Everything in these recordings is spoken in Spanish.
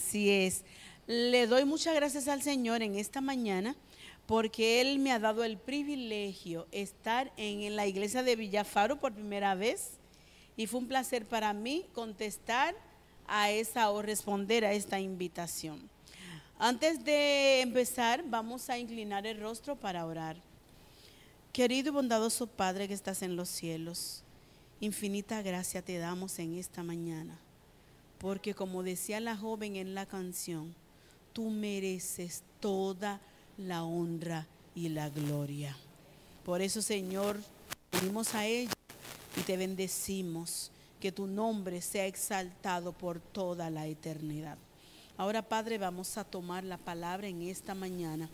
Así es. Le doy muchas gracias al Señor en esta mañana porque Él me ha dado el privilegio de estar en la iglesia de Villafaro por primera vez y fue un placer para mí contestar a esa o responder a esta invitación. Antes de empezar, vamos a inclinar el rostro para orar. Querido y bondadoso Padre que estás en los cielos, infinita gracia te damos en esta mañana, porque como decía la joven en la canción, tú mereces toda la honra y la gloria. Por eso, Señor, venimos a ella y te bendecimos, que tu nombre sea exaltado por toda la eternidad. Ahora, Padre, vamos a tomar la palabra en esta mañana.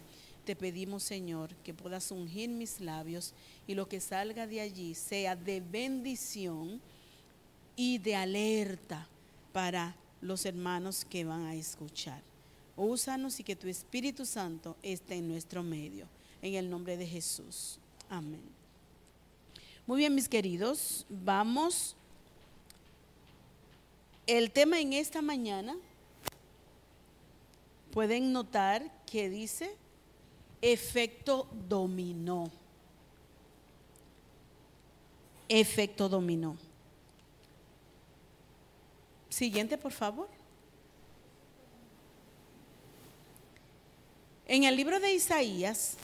Te pedimos, Señor, que puedas ungir mis labios y lo que salga de allí sea de bendición y de alerta para los hermanos que van a escuchar. Úsanos y que tu Espíritu Santo esté en nuestro medio. En el nombre de Jesús. Amén. Muy bien, mis queridos, vamos. El tema en esta mañana, pueden notar que dice efecto dominó. Efecto dominó. Siguiente, por favor. En el libro de Isaías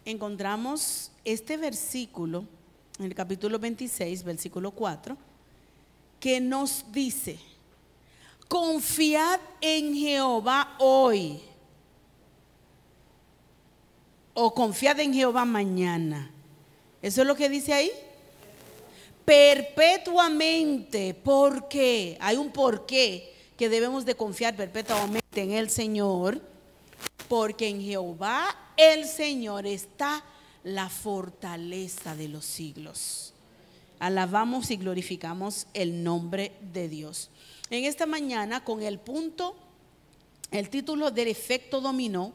encontramos este versículo, en el capítulo 26, versículo 4, que nos dice: confiad en Jehová hoy, o confiad en Jehová mañana. ¿Eso es lo que dice ahí? Perpetuamente. ¿Por qué? Hay un porqué que debemos de confiar perpetuamente en el Señor, porque en Jehová el Señor está la fortaleza de los siglos. Alabamos y glorificamos el nombre de Dios. En esta mañana, con el título del efecto dominó,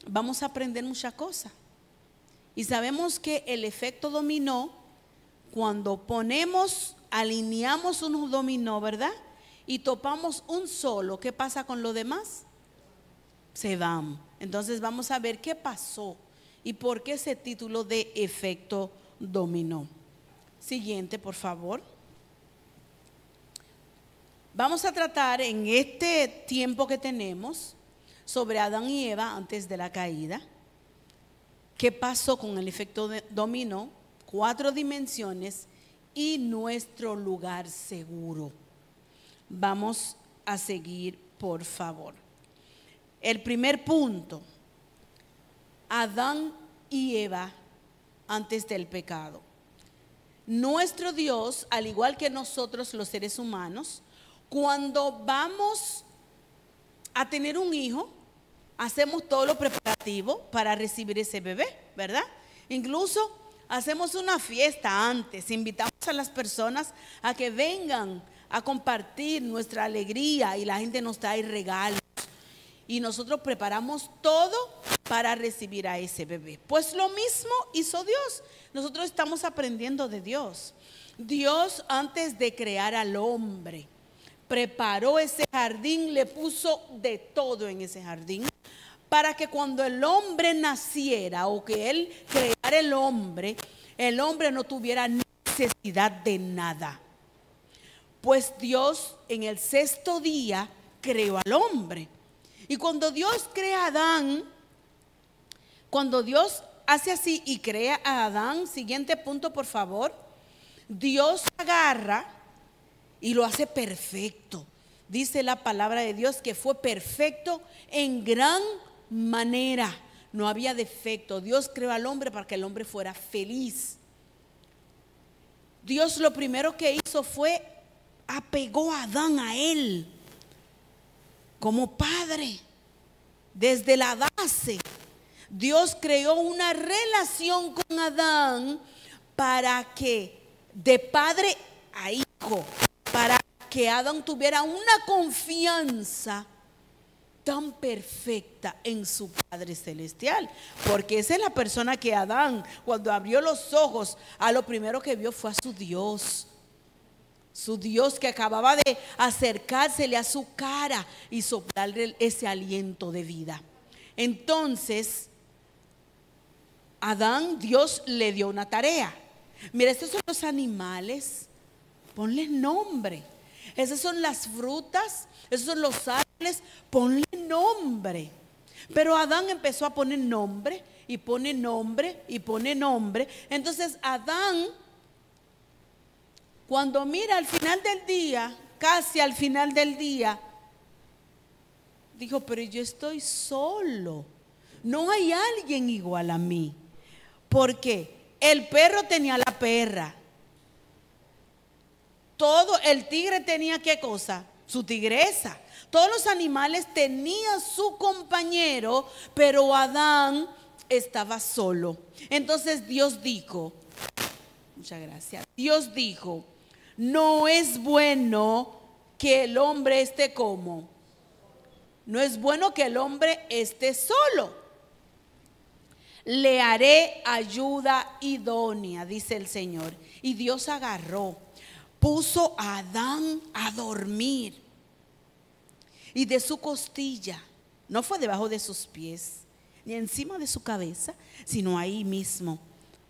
vamos a aprender muchas cosas. Y sabemos que el efecto dominó, cuando alineamos unos dominó, ¿verdad? Y topamos un solo, ¿qué pasa con los demás? Se van. Entonces vamos a ver qué pasó y por qué ese título de efecto dominó. Siguiente, por favor. Vamos a tratar en este tiempo que tenemos sobre Adán y Eva antes de la caída. ¿Qué pasó con el efecto dominó? 4 dimensiones y nuestro lugar seguro. Vamos a seguir, por favor. El primer punto: Adán y Eva antes del pecado. Nuestro Dios, al igual que nosotros los seres humanos, cuando vamos a tener un hijo, hacemos todo lo preparativo para recibir ese bebé, ¿verdad? Incluso hacemos una fiesta antes, invitamos a las personas a que vengan a compartir nuestra alegría y la gente nos trae regalos y nosotros preparamos todo para recibir a ese bebé. Pues lo mismo hizo Dios. Nosotros estamos aprendiendo de Dios. Dios, antes de crear al hombre, preparó ese jardín, le puso de todo en ese jardín, para que cuando el hombre naciera o que Él creara el hombre no tuviera necesidad de nada. Pues Dios en el 6º día creó al hombre. Y cuando Dios crea a Adán, cuando Dios hace así y crea a Adán, siguiente punto, por favor, Dios agarra y lo hace perfecto. Dice la palabra de Dios que fue perfecto en gran manera. No había defecto. Dios creó al hombre para que el hombre fuera feliz. Dios lo primero que hizo fue apegó a Adán a él como padre. Desde la base, Dios creó una relación con Adán para que de padre a hijo, para que Adán tuviera una confianza tan perfecta en su Padre Celestial, porque esa es la persona que Adán, cuando abrió los ojos, a lo primero que vio fue a su Dios. su Dios que acababa de acercársele a su cara y soplarle ese aliento de vida. Entonces, Adán, Dios le dio una tarea. Mira, estos son los animales, ponle nombre. Esas son las frutas, esos son los árboles, ponle nombre. Pero Adán empezó a poner nombre y pone nombre y pone nombre. Entonces Adán, cuando mira al final del día, casi al final del día, dijo, pero yo estoy solo, no hay alguien igual a mí. Porque el perro tenía la perra, todo el tigre tenía ¿qué cosa? Su tigresa. Todos los animales tenían su compañero, pero Adán estaba solo. Entonces Dios dijo, muchas gracias, Dios dijo, no es bueno que el hombre esté como, no es bueno que el hombre esté solo. Le haré ayuda idónea, dice el Señor. Y Dios agarró, puso a Adán a dormir. Y de su costilla, no fue debajo de sus pies, ni encima de su cabeza, sino ahí mismo,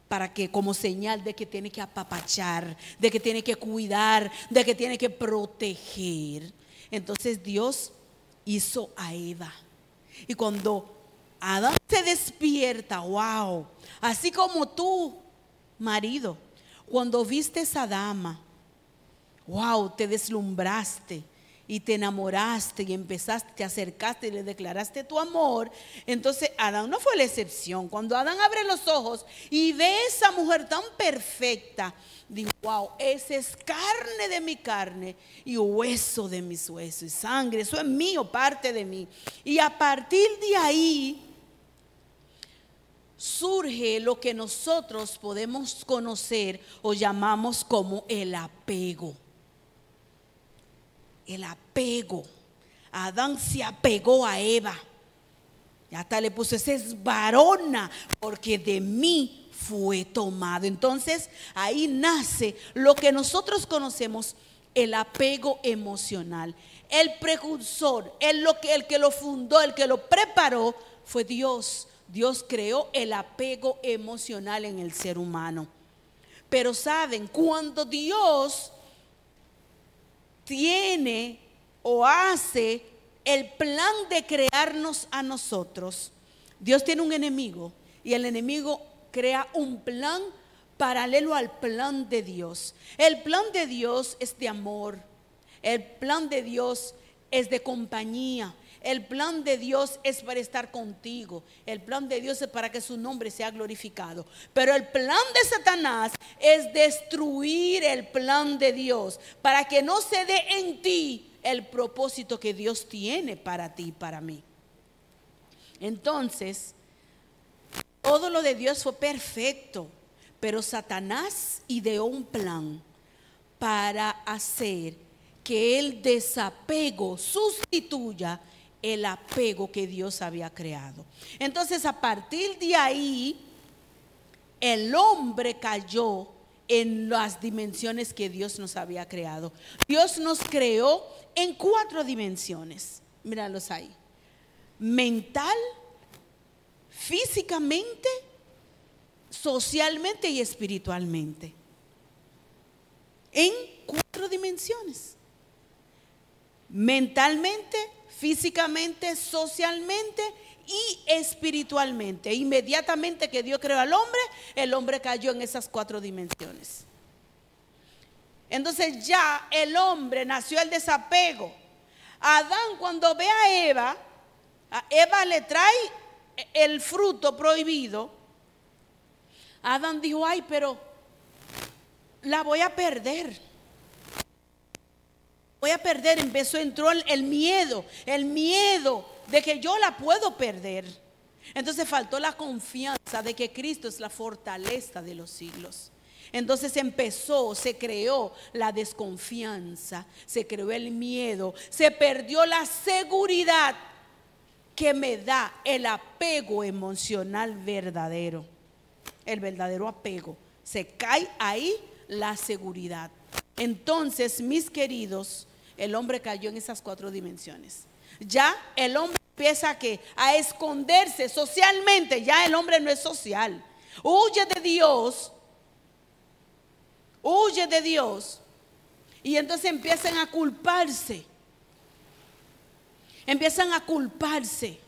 para que como señal de que tiene que apapachar, de que tiene que cuidar, de que tiene que proteger. Entonces Dios hizo a Eva. Y cuando Adán se despierta, wow, así como tú, marido, cuando viste esa dama, wow, te deslumbraste y te enamoraste y empezaste, te acercaste y le declaraste tu amor. Entonces Adán no fue la excepción. Cuando Adán abre los ojos y ve a esa mujer tan perfecta, digo, wow, esa es carne de mi carne y hueso de mis huesos y sangre, eso es mío, parte de mí. Y a partir de ahí surge lo que nosotros podemos conocer o llamamos como el apego. El apego. Adán se apegó a Eva. Y hasta le puso, esa es varona, porque de mí fue tomado. Entonces ahí nace lo que nosotros conocemos, el apego emocional. El precursor, el que lo fundó, el que lo preparó, fue Dios. Dios creó el apego emocional en el ser humano. Pero saben, cuando Dios tiene o hace el plan de crearnos a nosotros, Dios tiene un enemigo y el enemigo crea un plan paralelo al plan de Dios. El plan de Dios es de amor, el plan de Dios es de compañía, el plan de Dios es para estar contigo, el plan de Dios es para que su nombre sea glorificado. Pero el plan de Satanás es destruir el plan de Dios para que no se dé en ti el propósito que Dios tiene para ti y para mí. Entonces, todo lo de Dios fue perfecto, pero Satanás ideó un plan para hacer que el desapego sustituya el apego que Dios había creado. Entonces, a partir de ahí, el hombre cayó en las dimensiones que Dios nos había creado. Dios nos creó en 4 dimensiones. Míralos ahí: mental, físicamente, socialmente y espiritualmente. En 4 dimensiones: mentalmente, físicamente, socialmente y espiritualmente. Inmediatamente que Dios creó al hombre, el hombre cayó en esas 4 dimensiones. Entonces ya el hombre nació el desapego. Adán, cuando ve a Eva le trae el fruto prohibido. Adán dijo, ay, pero la voy a perder. Entró el miedo de que yo la puedo perder. Entonces faltó la confianza de que Cristo es la fortaleza de los siglos. Entonces se creó la desconfianza, se creó el miedo, se perdió la seguridad que me da el apego emocional verdadero. El verdadero apego, se cae ahí la seguridad. entonces, mis queridos, el hombre cayó en esas 4 dimensiones. Ya el hombre empieza a esconderse socialmente. Ya el hombre no es social. Huye de Dios. Huye de Dios. Y entonces empiezan a culparse. Empiezan a culparse.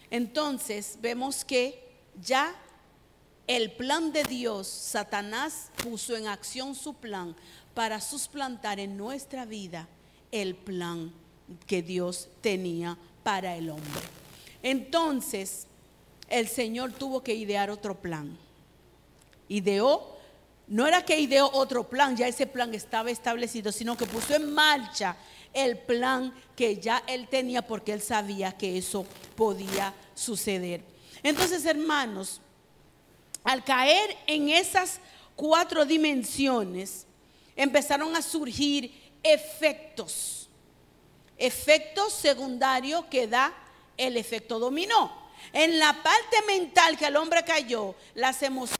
Entonces vemos que ya el plan de Dios, Satanás puso en acción su plan para suplantar en nuestra vida el plan que Dios tenía para el hombre. Entonces el Señor tuvo que idear otro plan. No era que ideó otro plan, ya ese plan estaba establecido, sino que puso en marcha el plan que ya él tenía, porque él sabía que eso podía suceder. Entonces, hermanos, al caer en esas 4 dimensiones, empezaron a surgir efectos secundarios que da el efecto dominó. En la parte mental que el hombre cayó, las emociones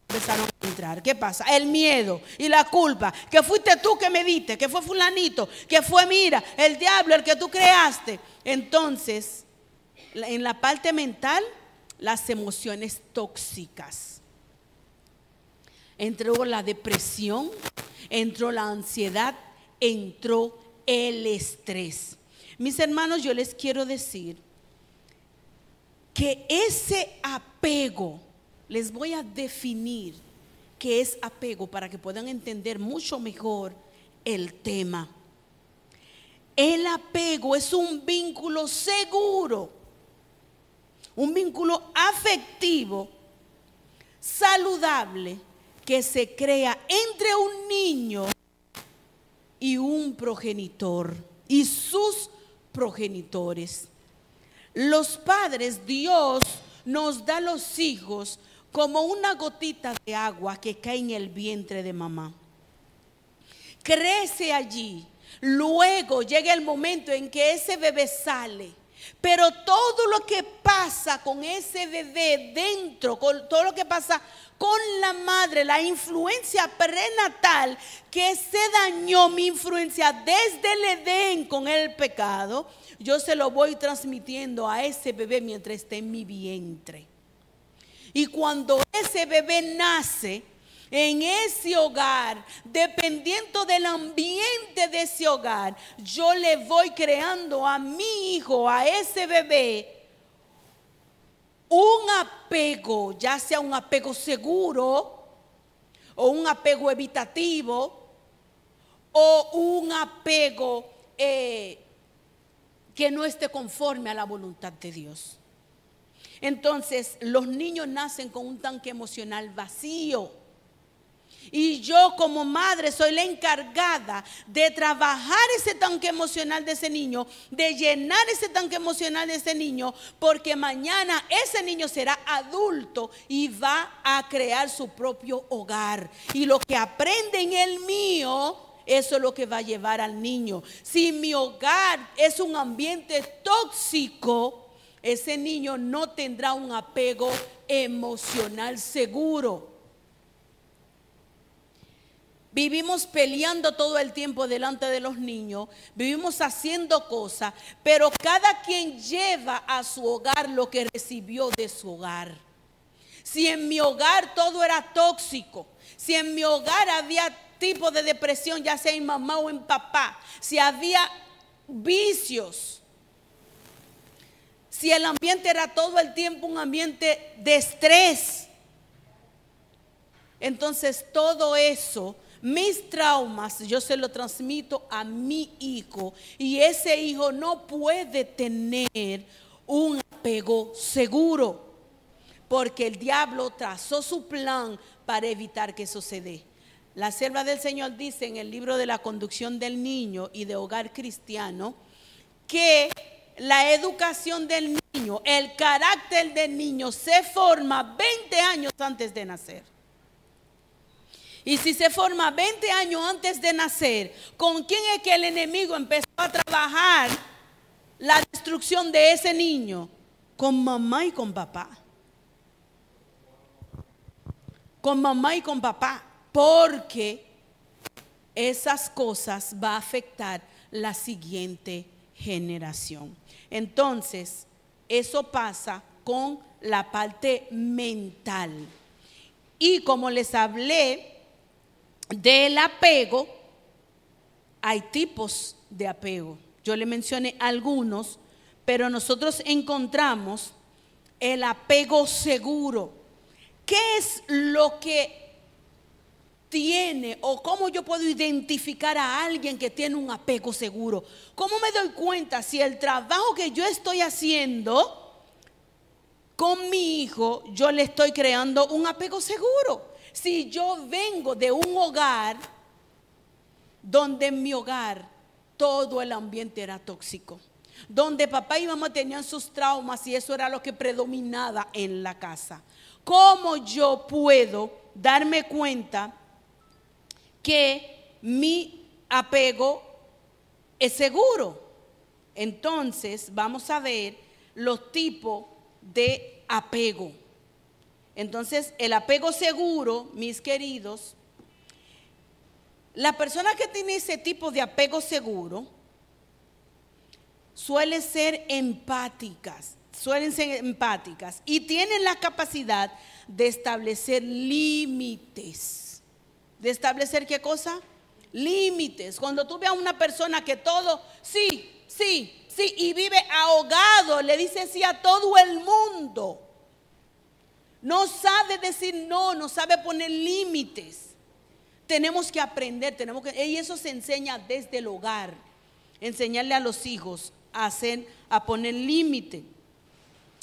empezaron a entrar. ¿Qué pasa? El miedo y la culpa. Que fuiste tú que me diste, que fue fulanito, que fue, mira, el diablo, el que tú creaste. Entonces, en la parte mental, las emociones tóxicas. Entró la depresión, entró la ansiedad, entró el estrés. Mis hermanos, yo les quiero decir que ese apego, les voy a definir qué es apego para que puedan entender mucho mejor el tema. El apego es un vínculo seguro, un vínculo afectivo, saludable, que se crea entre un niño y un progenitor y sus progenitores. Los padres, Dios nos da a los hijos como una gotita de agua que cae en el vientre de mamá. Crece allí. Luego llega el momento en que ese bebé sale. Pero todo lo que pasa con ese bebé dentro, con todo lo que pasa con la madre, la influencia prenatal que se dañó, mi influencia desde el Edén con el pecado, yo se lo voy transmitiendo a ese bebé mientras esté en mi vientre. Y cuando ese bebé nace en ese hogar, dependiendo del ambiente de ese hogar, yo le voy creando a mi hijo, a ese bebé, un apego, ya sea un apego seguro o un apego evitativo o un apego que no esté conforme a la voluntad de Dios. Entonces, los niños nacen con un tanque emocional vacío. Y yo como madre soy la encargada de trabajar ese tanque emocional de ese niño, de llenar ese tanque emocional de ese niño, porque mañana ese niño será adulto y va a crear su propio hogar. Y lo que aprende en el mío, eso es lo que va a llevar al niño. Si mi hogar es un ambiente tóxico, ese niño no tendrá un apego emocional seguro. Vivimos peleando todo el tiempo delante de los niños, vivimos haciendo cosas, pero cada quien lleva a su hogar lo que recibió de su hogar. Si en mi hogar todo era tóxico, si en mi hogar había tipo de depresión, ya sea en mamá o en papá, si había vicios, si el ambiente era todo el tiempo un ambiente de estrés, entonces todo eso, mis traumas, yo se lo transmito a mi hijo y ese hijo no puede tener un apego seguro porque el diablo trazó su plan para evitar que eso se dé. La sierva del Señor dice en el libro de la conducción del niño y de hogar cristiano que la educación del niño, el carácter del niño se forma 20 años antes de nacer. Y si se forma 20 años antes de nacer, ¿con quién es que el enemigo empezó a trabajar la destrucción de ese niño? Con mamá y con papá. Con mamá y con papá. Porque esas cosas va a afectar la siguiente generación. Entonces, eso pasa con la parte mental. Y como les hablé del apego, hay tipos de apego. Yo le mencioné algunos, pero nosotros encontramos el apego seguro. ¿Qué es lo que tiene o cómo yo puedo identificar a alguien que tiene un apego seguro? ¿Cómo me doy cuenta si el trabajo que yo estoy haciendo con mi hijo, yo le estoy creando un apego seguro? Si yo vengo de un hogar donde en mi hogar todo el ambiente era tóxico, donde papá y mamá tenían sus traumas y eso era lo que predominaba en la casa, ¿cómo yo puedo darme cuenta que mi apego es seguro? Entonces vamos a ver los tipos de apego. Entonces el apego seguro, mis queridos, la persona que tiene ese tipo de apego seguro suelen ser empáticas y tienen la capacidad de establecer límites. ¿De establecer qué cosa? Límites. Cuando tú ves a una persona que todo, sí, y vive ahogado, le dice sí a todo el mundo. No sabe decir no, no sabe poner límites. Tenemos que aprender, y eso se enseña desde el hogar. Enseñarle a los hijos a poner límite.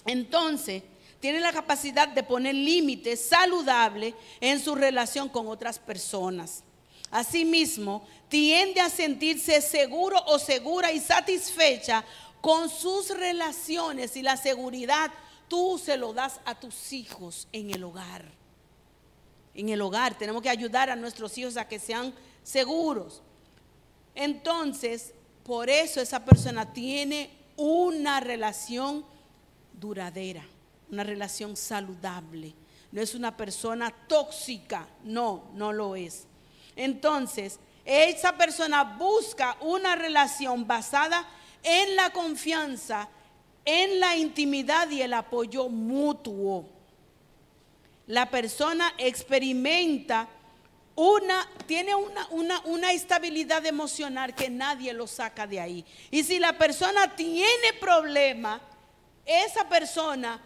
Entonces, tiene la capacidad de poner límites saludables en su relación con otras personas. Asimismo, tiende a sentirse seguro o segura y satisfecha con sus relaciones, y la seguridad tú se lo das a tus hijos en el hogar. En el hogar tenemos que ayudar a nuestros hijos a que sean seguros. Entonces, por eso esa persona tiene una relación duradera, una relación saludable. No es una persona tóxica, no lo es. Entonces, esa persona busca una relación basada en la confianza, en la intimidad y el apoyo mutuo. La persona experimenta tiene una estabilidad emocional que nadie lo saca de ahí. Y si la persona tiene problemas, esa persona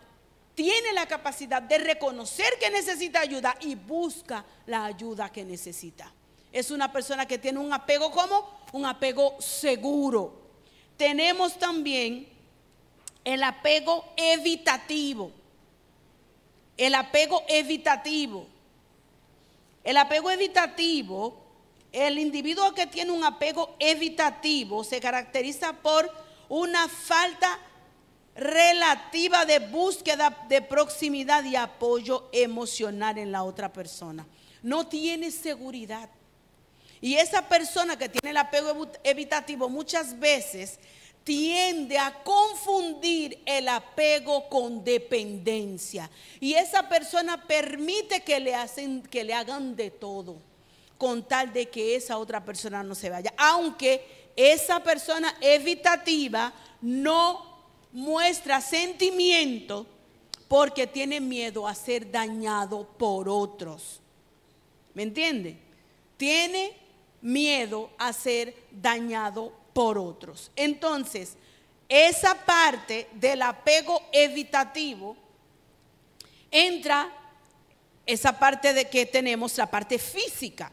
tiene la capacidad de reconocer que necesita ayuda y busca la ayuda que necesita. Es una persona que tiene un apego como un apego seguro. Tenemos también el apego evitativo. El apego evitativo. El apego evitativo, el individuo que tiene un apego evitativo se caracteriza por una falta relativa de búsqueda de proximidad y apoyo emocional en la otra persona. No tiene seguridad. Y esa persona que tiene el apego evitativo muchas veces tiende a confundir el apego con dependencia. Y esa persona permite que le hagan de todo con tal de que esa otra persona no se vaya. Aunque esa persona evitativa no muestra sentimiento porque tiene miedo a ser dañado por otros. ¿Me entiende? Tiene miedo a ser dañado por otros. Entonces, esa parte del apego evitativo entra esa parte de que tenemos la parte física,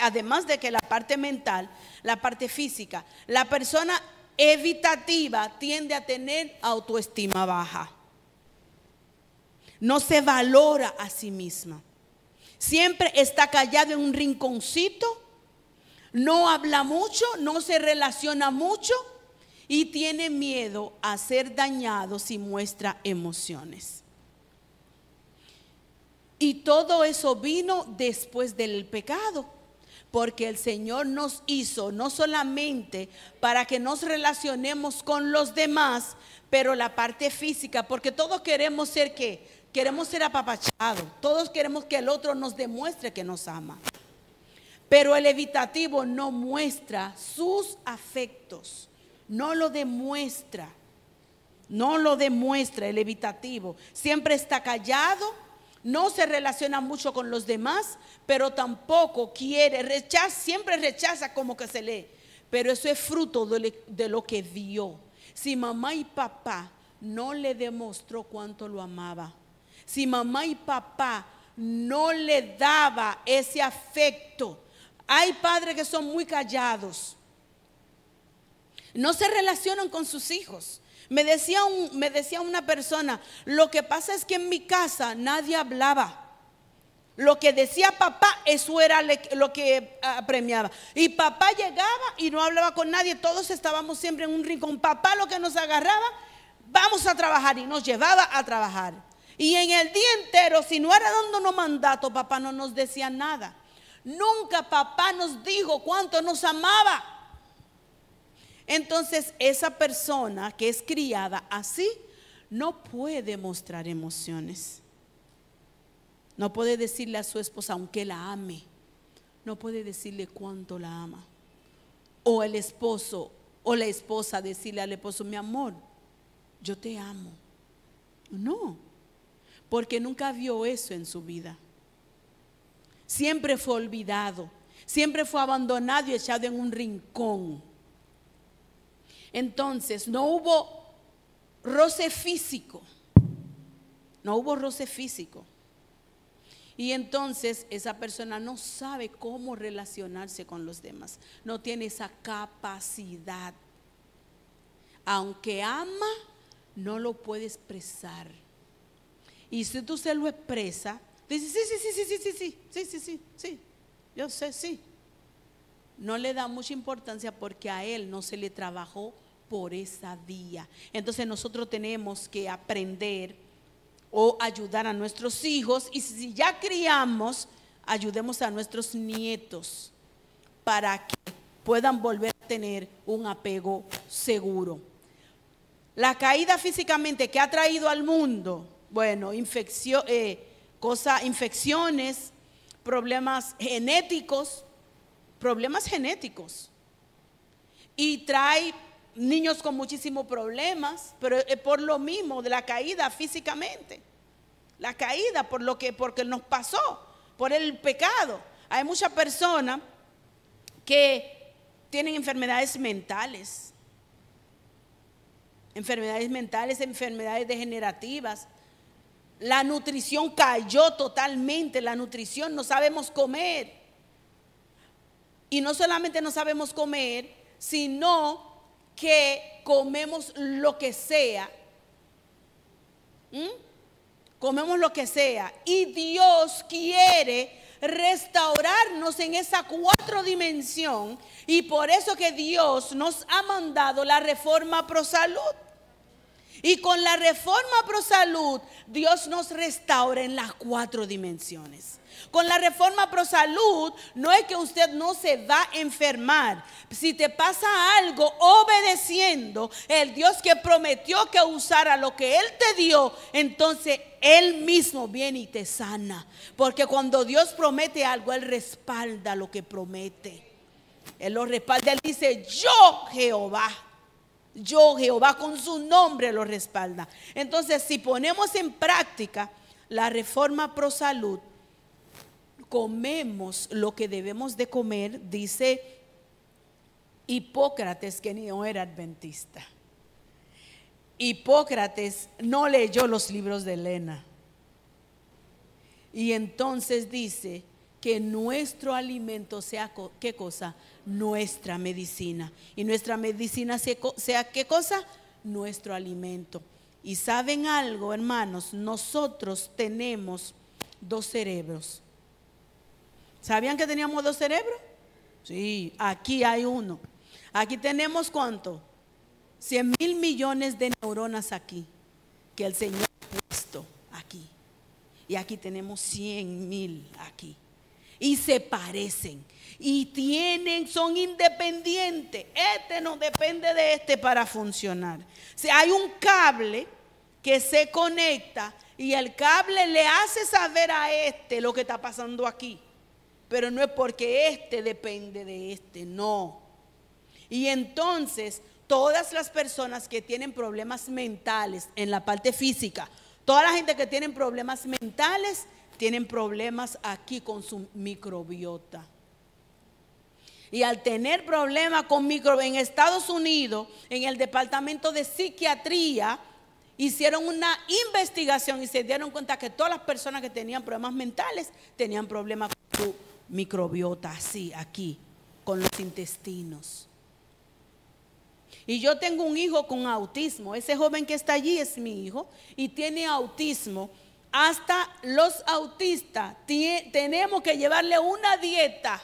además de que la parte mental, la parte física. La persona evitativa tiende a tener autoestima baja. No se valora a sí misma. Siempre está callado en un rinconcito, no habla mucho, no se relaciona mucho y tiene miedo a ser dañado si muestra emociones. Y todo eso vino después del pecado, porque el Señor nos hizo no solamente para que nos relacionemos con los demás, pero la parte física, porque todos queremos ser queremos ser apapachados, todos queremos que el otro nos demuestre que nos ama. Pero el evitativo no muestra sus afectos, no lo demuestra. No lo demuestra el evitativo. Siempre está callado, no se relaciona mucho con los demás, pero tampoco quiere, siempre rechaza como que se lee. Pero eso es fruto de lo que vio. Si mamá y papá no le demostró cuánto lo amaba, si mamá y papá no le daba ese afecto. Hay padres que son muy callados, no se relacionan con sus hijos. Me decía una persona, lo que pasa es que en mi casa nadie hablaba. Lo que decía papá, eso era lo que premiaba. Y papá llegaba y no hablaba con nadie, todos estábamos siempre en un rincón. Papá lo que nos agarraba, vamos a trabajar, y nos llevaba a trabajar. Y en el día entero, si no era dándonos mandato, papá no nos decía nada. Nunca papá nos dijo cuánto nos amaba. Entonces esa persona que es criada así no puede mostrar emociones. No puede decirle a su esposa, aunque la ame, no puede decirle cuánto la ama. O el esposo o la esposa decirle al esposo, mi amor, yo te amo. No, porque nunca vio eso en su vida. Siempre fue olvidado, siempre fue abandonado y echado en un rincón. Entonces no hubo roce físico, no hubo roce físico. Y entonces esa persona no sabe cómo relacionarse con los demás, no tiene esa capacidad. Aunque ama, no lo puede expresar. Y si tú se lo expresas, dice sí, yo sé, sí. No le da mucha importancia porque a él no se le trabajó por esa vía. Entonces nosotros tenemos que aprender o ayudar a nuestros hijos, y si ya criamos, ayudemos a nuestros nietos para que puedan volver a tener un apego seguro. La caída físicamente que ha traído al mundo, bueno, infecciones, problemas genéticos, y trae niños con muchísimos problemas, pero por lo mismo de la caída físicamente, la caída porque nos pasó, por el pecado. Hay muchas personas que tienen enfermedades mentales, enfermedades degenerativas. La nutrición cayó totalmente, la nutrición, no sabemos comer. Y no solamente no sabemos comer, sino que comemos lo que sea. Comemos lo que sea. Y Dios quiere restaurarnos en esa 4 dimensión. Y por eso que Dios nos ha mandado la reforma pro salud. Y con la reforma pro salud, Dios nos restaura en las 4 dimensiones. Con la reforma pro salud, no es que usted no se va a enfermar. Si te pasa algo obedeciendo el Dios que prometió que usara lo que Él te dio, entonces Él mismo viene y te sana. Porque cuando Dios promete algo, Él respalda lo que promete. Él lo respalda, Él dice, yo Jehová con su nombre lo respalda. Entonces, si ponemos en práctica la reforma pro salud, comemos lo que debemos de comer. Dice Hipócrates, que no era adventista. Hipócrates no leyó los libros de Elena. Y entonces dice que nuestro alimento sea, ¿qué cosa? Nuestra medicina. Y nuestra medicina sea, ¿qué cosa? Nuestro alimento. Y saben algo, hermanos, nosotros tenemos 2 cerebros. ¿Sabían que teníamos 2 cerebros? Sí, aquí hay uno. Aquí tenemos ¿cuánto? 100,000 millones de neuronas aquí, que el Señor ha puesto aquí. Y aquí tenemos 100,000 aquí. Y se parecen. Y son independientes. Este no depende de este para funcionar. Si hay un cable que se conecta y el cable le hace saber a este lo que está pasando aquí. pero no es porque este depende de este, no. Y entonces todas las personas que tienen problemas mentales en la parte física, toda la gente que tiene problemas mentales, tienen problemas aquí con su microbiota. Y al tener problemas con microbiota, en Estados Unidos, en el departamento de psiquiatría, hicieron una investigación y se dieron cuenta que todas las personas que tenían problemas mentales tenían problemas con su microbiota, así, aquí, con los intestinos. Y yo tengo un hijo con autismo. Ese joven que está allí es mi hijo y tiene autismo. Hasta los autistas tenemos que llevarle una dieta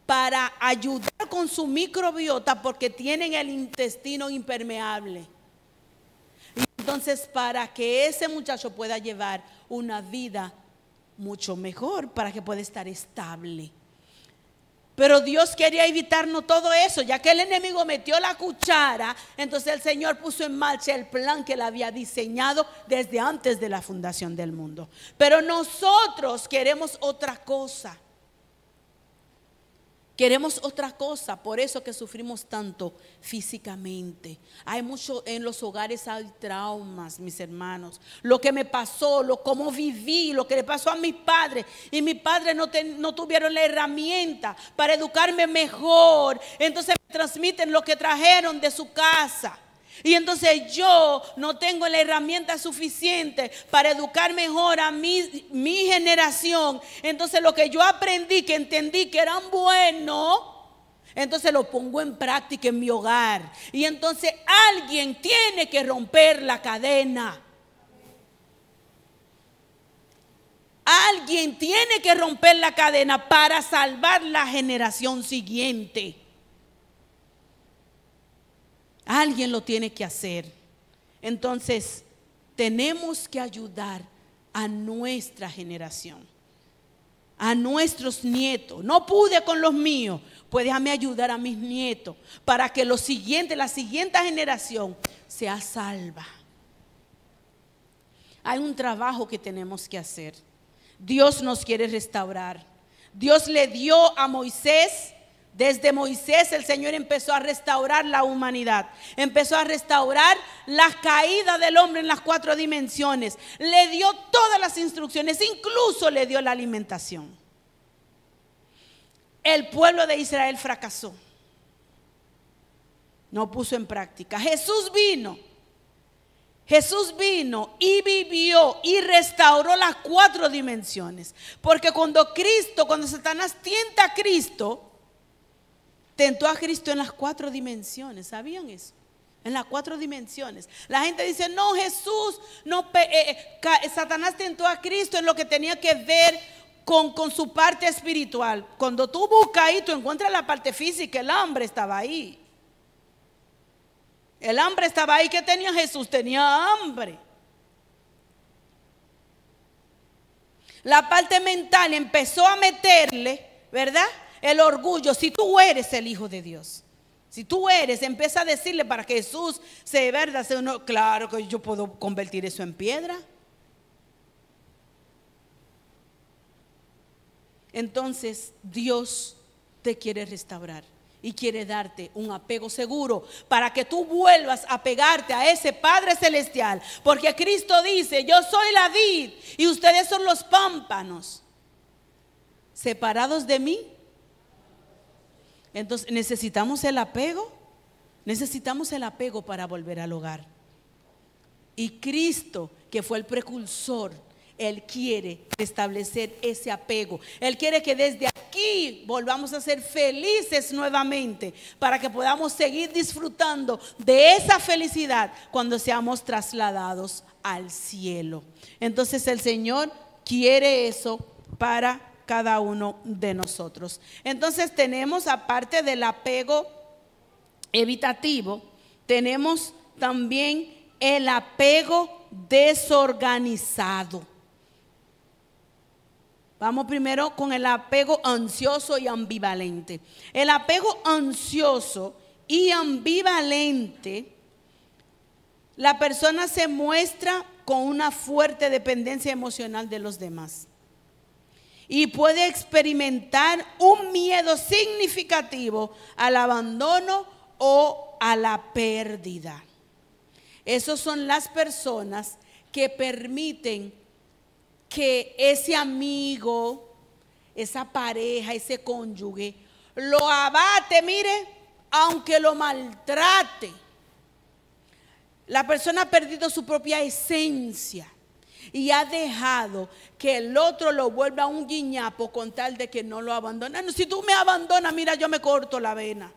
para ayudar con su microbiota porque tienen el intestino impermeable. Y entonces, para que ese muchacho pueda llevar una vida mucho mejor, para que pueda estar estable. Pero Dios quería evitarnos todo eso, ya que el enemigo metió la cuchara. Entonces el Señor puso en marcha el plan que él había diseñado desde antes de la fundación del mundo. Pero nosotros queremos otra cosa. Queremos otra cosa, por eso que sufrimos tanto físicamente. Hay mucho, en los hogares hay traumas, mis hermanos. Lo que me pasó, cómo viví, lo que le pasó a mis padres. Y mis padres no tuvieron la herramienta para educarme mejor. Entonces me transmiten lo que trajeron de su casa. Y entonces yo no tengo la herramienta suficiente para educar mejor a mi generación. Entonces lo que yo aprendí, que entendí que eran buenos, entonces lo pongo en práctica en mi hogar. Y entonces alguien tiene que romper la cadena. Alguien tiene que romper la cadena para salvar la generación siguiente. Alguien lo tiene que hacer. Entonces, tenemos que ayudar a nuestra generación, a nuestros nietos. No pude con los míos, pues déjame ayudar a mis nietos para que la siguiente generación sea salva. Hay un trabajo que tenemos que hacer. Dios nos quiere restaurar. Dios le dio a Moisés. Desde Moisés el Señor empezó a restaurar la humanidad. Empezó a restaurar la caída del hombre en las 4 dimensiones. Le dio todas las instrucciones, incluso le dio la alimentación. El pueblo de Israel fracasó. No puso en práctica. Jesús vino y vivió y restauró las 4 dimensiones. Porque cuando Satanás tienta a Cristo, tentó a Cristo en las 4 dimensiones. ¿Sabían eso? En las 4 dimensiones. La gente dice, no, Jesús, no, Satanás tentó a Cristo en lo que tenía que ver con su parte espiritual. Cuando tú buscas ahí, tú encuentras la parte física. El hambre estaba ahí. El hambre estaba ahí. ¿Qué tenía Jesús? Tenía hambre. La parte mental empezó a meterle, ¿verdad?, el orgullo. Si tú eres el Hijo de Dios, si tú eres, empieza a decirle para que Jesús se verdad, claro que yo puedo convertir eso en piedra. Entonces Dios te quiere restaurar y quiere darte un apego seguro para que tú vuelvas a pegarte a ese Padre Celestial. Porque Cristo dice, yo soy la vid y ustedes son los pámpanos. Separados de mí. Entonces necesitamos el apego para volver al hogar. Y Cristo, que fue el precursor, Él quiere establecer ese apego. Él quiere que desde aquí volvamos a ser felices nuevamente, para que podamos seguir disfrutando de esa felicidad cuando seamos trasladados al cielo. Entonces el Señor quiere eso para cada uno de nosotros. Entonces tenemos, aparte del apego evitativo, tenemos también el apego desorganizado. Vamos primero con el apego ansioso y ambivalente. El apego ansioso y ambivalente, la persona se muestra con una fuerte dependencia emocional de los demás. y puede experimentar un miedo significativo al abandono o a la pérdida. Esas son las personas que permiten que ese amigo, esa pareja, ese cónyuge, lo abate, mire, aunque lo maltrate. La persona ha perdido su propia esencia y ha dejado que el otro lo vuelva un guiñapo con tal de que no lo abandone. No, si tú me abandonas, mira, yo me corto la vena.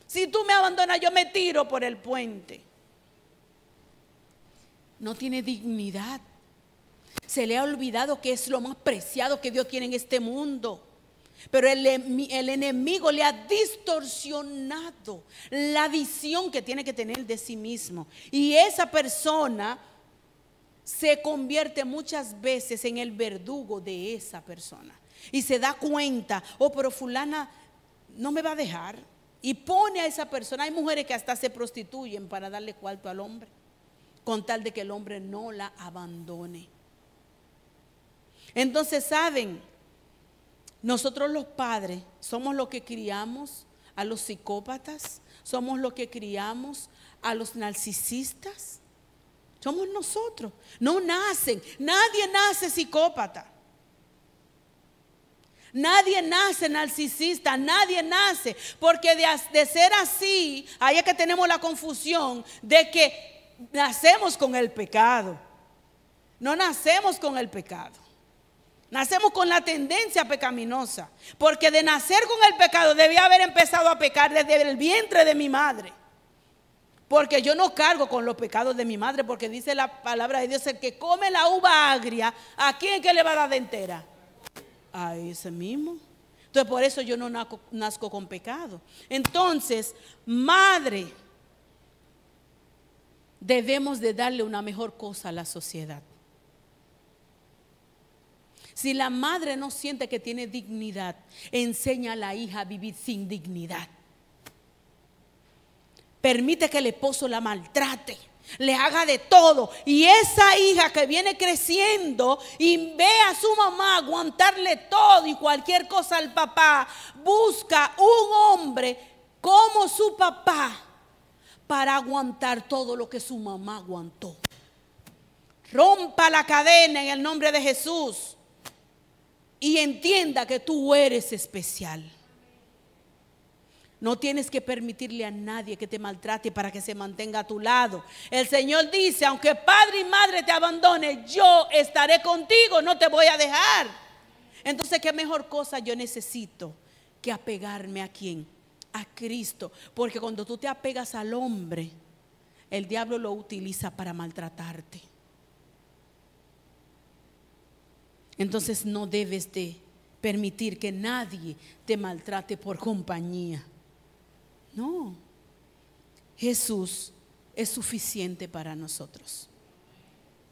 Si tú me abandonas, yo me tiro por el puente. No tiene dignidad. Se le ha olvidado que es lo más preciado que Dios tiene en este mundo. Pero el enemigo le ha distorsionado la visión que tiene que tener de sí mismo. Y esa persona se convierte muchas veces en el verdugo de esa persona. Y se da cuenta, oh, pero fulana no me va a dejar. Y pone a esa persona. Hay mujeres que hasta se prostituyen para darle cuarto al hombre, con tal de que el hombre no la abandone. Entonces, ¿saben? Nosotros los padres somos los que criamos a los psicópatas, somos los que criamos a los narcisistas. Somos nosotros. No nacen, nadie nace psicópata. Nadie nace narcisista, nadie nace, porque de ser así, ahí es que tenemos la confusión de que nacemos con el pecado. No nacemos con el pecado. Nacemos con la tendencia pecaminosa, porque de nacer con el pecado debía haber empezado a pecar desde el vientre de mi madre. Porque yo no cargo con los pecados de mi madre, porque dice la palabra de Dios, el que come la uva agria, ¿a quién es que le va a dar de entera? A ese mismo. Entonces por eso yo no nazco con pecado. Entonces, madre, debemos de darle una mejor cosa a la sociedad. Si la madre no siente que tiene dignidad, enseña a la hija a vivir sin dignidad. Permite que el esposo la maltrate, le haga de todo. Y esa hija que viene creciendo y ve a su mamá aguantarle todo y cualquier cosa al papá, busca un hombre como su papá para aguantar todo lo que su mamá aguantó. Rompa la cadena en el nombre de Jesús. Y entienda que tú eres especial. No tienes que permitirle a nadie que te maltrate para que se mantenga a tu lado. El Señor dice, aunque padre y madre te abandone, yo estaré contigo, no te voy a dejar. Entonces, ¿qué mejor cosa yo necesito que apegarme a quién? A Cristo. Porque cuando tú te apegas al hombre, el diablo lo utiliza para maltratarte. Entonces no debes de permitir que nadie te maltrate por compañía. No. Jesús es suficiente para nosotros.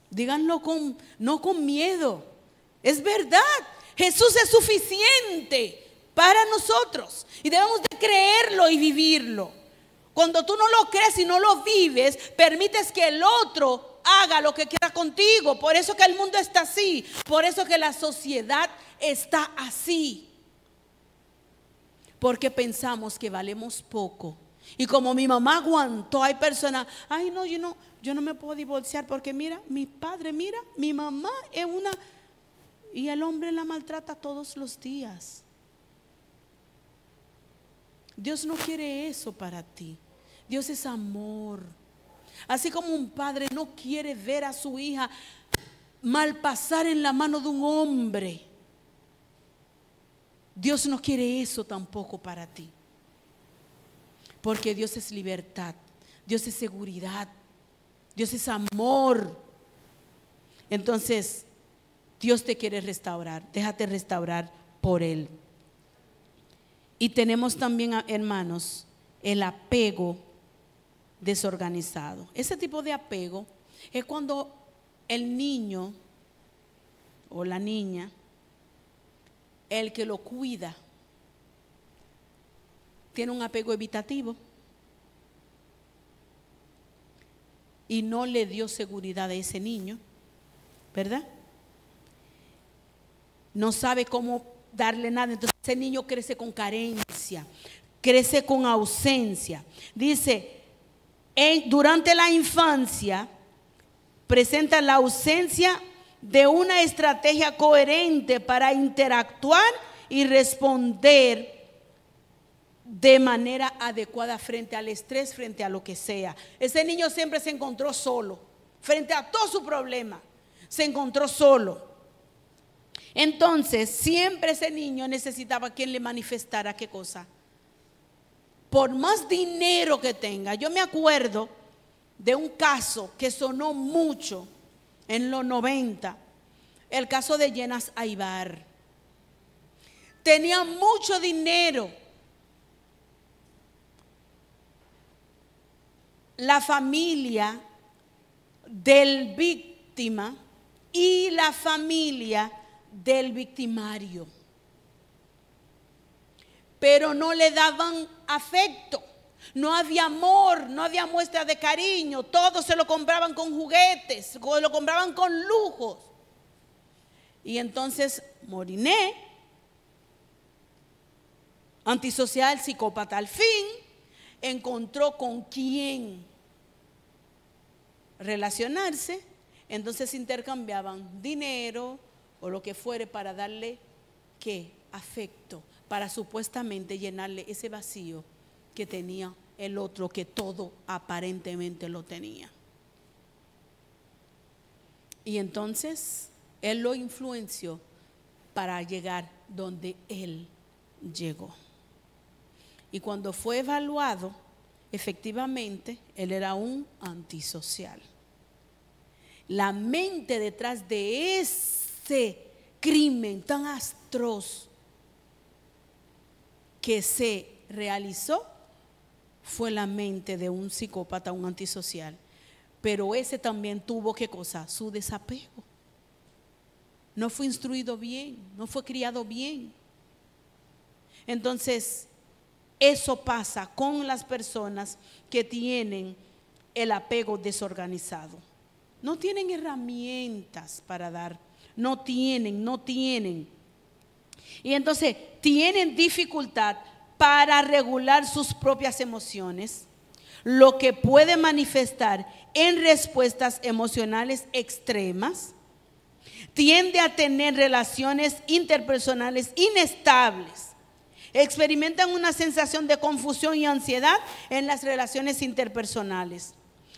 Díganlo no con miedo. Es verdad. Jesús es suficiente para nosotros. Y debemos de creerlo y vivirlo. Cuando tú no lo crees y no lo vives, permites que el otro haga lo que quiera contigo. Por eso que el mundo está así. Por eso que la sociedad está así. Porque pensamos que valemos poco. Y como mi mamá aguantó, hay personas, ay no, yo no me puedo divorciar porque mira, mi padre, mira, mi mamá es una, y el hombre la maltrata todos los días. Dios no quiere eso para ti. Dios es amor. Así como un padre no quiere ver a su hija malpasar en la mano de un hombre, Dios no quiere eso tampoco para ti. Porque Dios es libertad, Dios es seguridad, Dios es amor. Entonces, Dios te quiere restaurar, déjate restaurar por Él. Y tenemos también, hermanos, el apego desorganizado. Ese tipo de apego es cuando el niño o la niña, el que lo cuida, tiene un apego evitativo y no le dio seguridad a ese niño, ¿verdad? no sabe cómo darle nada. Entonces ese niño crece con carencia, crece con ausencia. Dice, durante la infancia presenta la ausencia de una estrategia coherente para interactuar y responder de manera adecuada frente al estrés, frente a lo que sea. Ese niño siempre se encontró solo, frente a todo su problema, se encontró solo. Entonces, siempre ese niño necesitaba quien le manifestara qué cosa. Por más dinero que tenga, yo me acuerdo de un caso que sonó mucho en los 90, el caso de Yenas Aybar. Tenía mucho dinero. La familia del víctima y la familia del victimario, pero no le daban afecto, no había amor, no había muestra de cariño, todo se lo compraban con juguetes, lo compraban con lujos. Y entonces Moriné, antisocial, psicópata al fin, encontró con quién relacionarse. Entonces intercambiaban dinero o lo que fuere para darle ¿qué? Afecto, para supuestamente llenarle ese vacío que tenía el otro, que todo aparentemente lo tenía. Y entonces él lo influenció para llegar donde él llegó. Y cuando fue evaluado, efectivamente, él era un antisocial. La mente detrás de ese crimen tan atroz que se realizó fue la mente de un psicópata, un antisocial. Pero ese también tuvo, ¿qué cosa? Su desapego. No fue instruido bien, no fue criado bien. Entonces, eso pasa con las personas que tienen el apego desorganizado. No tienen herramientas para dar, no tienen. Y entonces tienen dificultad para regular sus propias emociones, lo que puede manifestar en respuestas emocionales extremas. Tiende a tener relaciones interpersonales inestables. Experimentan una sensación de confusión y ansiedad en las relaciones interpersonales.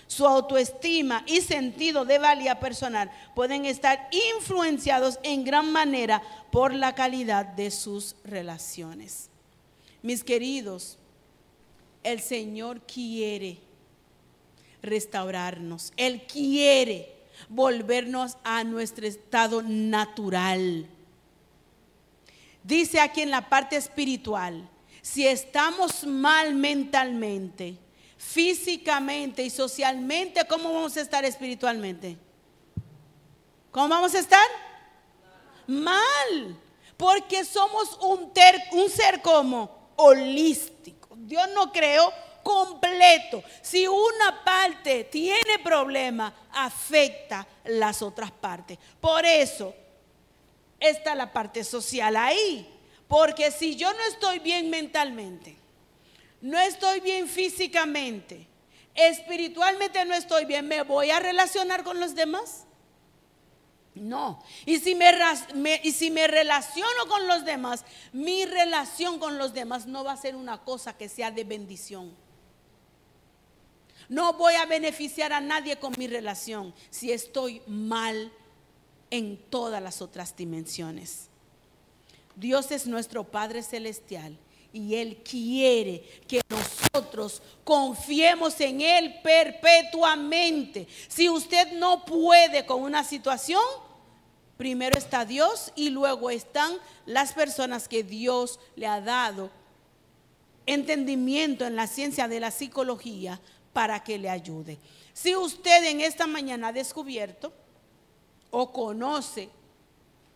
Su autoestima y sentido de valía personal pueden estar influenciados en gran manera por la calidad de sus relaciones. Mis queridos, el Señor quiere restaurarnos. Él quiere volvernos a nuestro estado natural. Dice aquí en la parte espiritual, si estamos mal mentalmente, físicamente y socialmente, ¿cómo vamos a estar espiritualmente? ¿Cómo vamos a estar? Mal. Porque somos un ser como holístico. Dios nos creó completo. Si una parte tiene problema, afecta las otras partes. Por eso está la parte social ahí. Porque si yo no estoy bien mentalmente, no estoy bien físicamente, espiritualmente no estoy bien, ¿me voy a relacionar con los demás? No. Y si me relaciono con los demás, mi relación con los demás no va a ser una cosa que sea de bendición. No voy a beneficiar a nadie con mi relación si estoy mal en todas las otras dimensiones. Dios es nuestro Padre Celestial y Él quiere que nosotros confiemos en Él perpetuamente. Si usted no puede con una situación, primero está Dios y luego están las personas que Dios le ha dado entendimiento en la ciencia de la psicología para que le ayude. Si usted en esta mañana ha descubierto o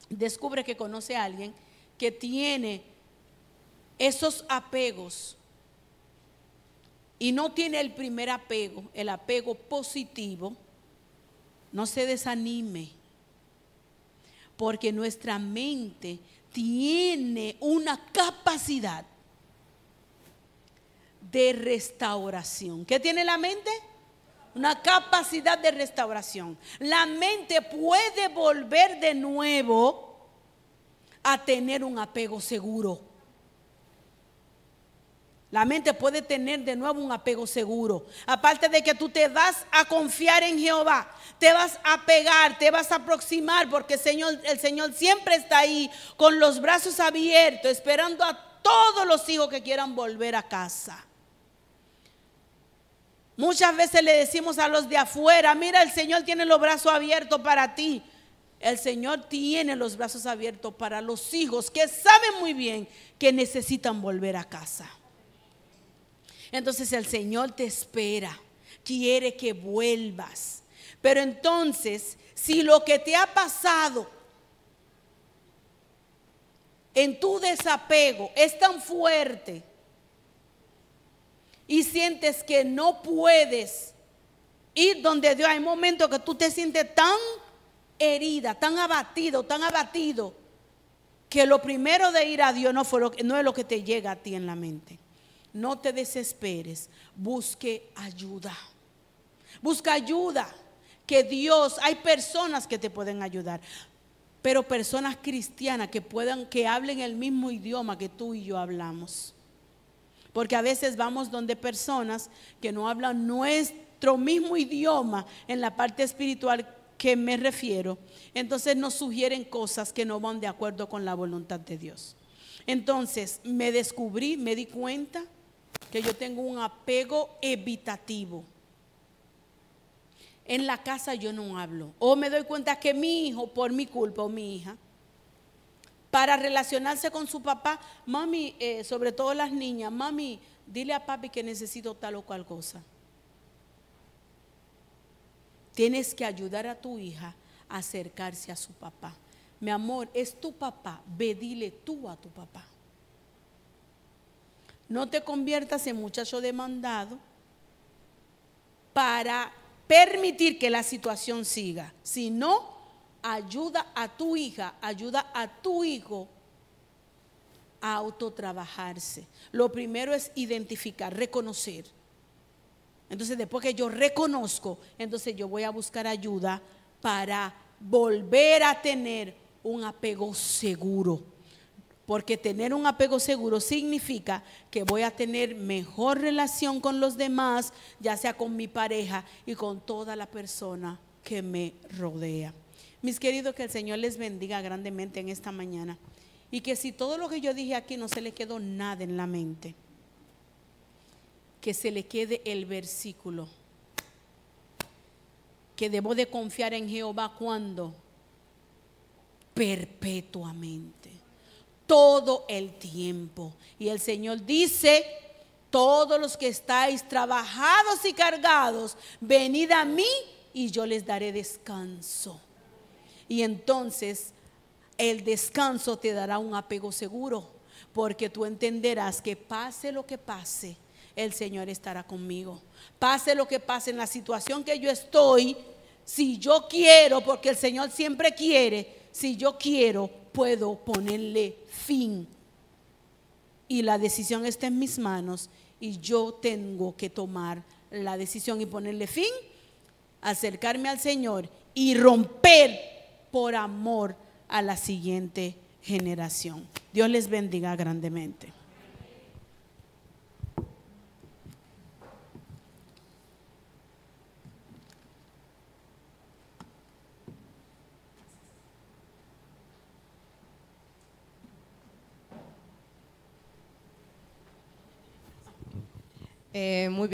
descubre que conoce a alguien que tiene esos apegos y no tiene el primer apego, el apego positivo, no se desanime, Porque nuestra mente tiene una capacidad de restauración. ¿Qué tiene la mente? Una capacidad de restauración. La mente puede volver de nuevo a tener un apego seguro. La mente puede tener de nuevo un apego seguro. Aparte de que tú te vas a confiar en Jehová, te vas a pegar, te vas a aproximar, porque el Señor siempre está ahí con los brazos abiertos, esperando a todos los hijos que quieran volver a casa. Muchas veces le decimos a los de afuera: mira, el Señor tiene los brazos abiertos para ti. El Señor tiene los brazos abiertos para los hijos que saben muy bien que necesitan volver a casa. Entonces el Señor te espera, quiere que vuelvas. Pero entonces, si lo que te ha pasado en tu desapego es tan fuerte y sientes que no puedes ir donde Dios, hay momentos que tú te sientes tan herida, tan abatido, que lo primero de ir a Dios no es lo que te llega a ti en la mente. No te desesperes, busque ayuda. Busca ayuda, que Dios, hay personas que te pueden ayudar, pero personas cristianas que hablen el mismo idioma que tú y yo hablamos. Porque a veces vamos donde personas que no hablan nuestro mismo idioma en la parte espiritual que me refiero. Entonces nos sugieren cosas que no van de acuerdo con la voluntad de Dios. Entonces me di cuenta que yo tengo un apego evitativo. En la casa yo no hablo. O me doy cuenta que mi hijo, por mi culpa, o mi hija, para relacionarse con su papá, mami, sobre todo las niñas, mami, dile a papi que necesito tal o cual cosa. Tienes que ayudar a tu hija a acercarse a su papá. Mi amor, es tu papá, ve, dile tú a tu papá. No te conviertas en muchacho demandado para permitir que la situación siga, sino ayuda a tu hija, ayuda a tu hijo a autotrabajarse. Lo primero es identificar, reconocer. Entonces, después que yo reconozco, entonces yo voy a buscar ayuda para volver a tener un apego seguro. Porque tener un apego seguro significa que voy a tener mejor relación con los demás, ya sea con mi pareja y con toda la persona que me rodea. Mis queridos, que el Señor les bendiga grandemente en esta mañana. Y que si todo lo que yo dije aquí no se le quedó nada en la mente, que se le quede el versículo, que debo de confiar en Jehová cuando perpetuamente, todo el tiempo. Y el Señor dice: todos los que estáis trabajados y cargados, venid a mí y yo les daré descanso. Y entonces el descanso te dará un apego seguro, porque tú entenderás que pase lo que pase, el Señor estará conmigo. Pase lo que pase en la situación que yo estoy, si yo quiero, porque el Señor siempre quiere, si yo quiero, puedo ponerle fin. Y la decisión está en mis manos y yo tengo que tomar la decisión y ponerle fin, acercarme al Señor y romper por amor a la siguiente generación. Dios les bendiga grandemente. Muy bien.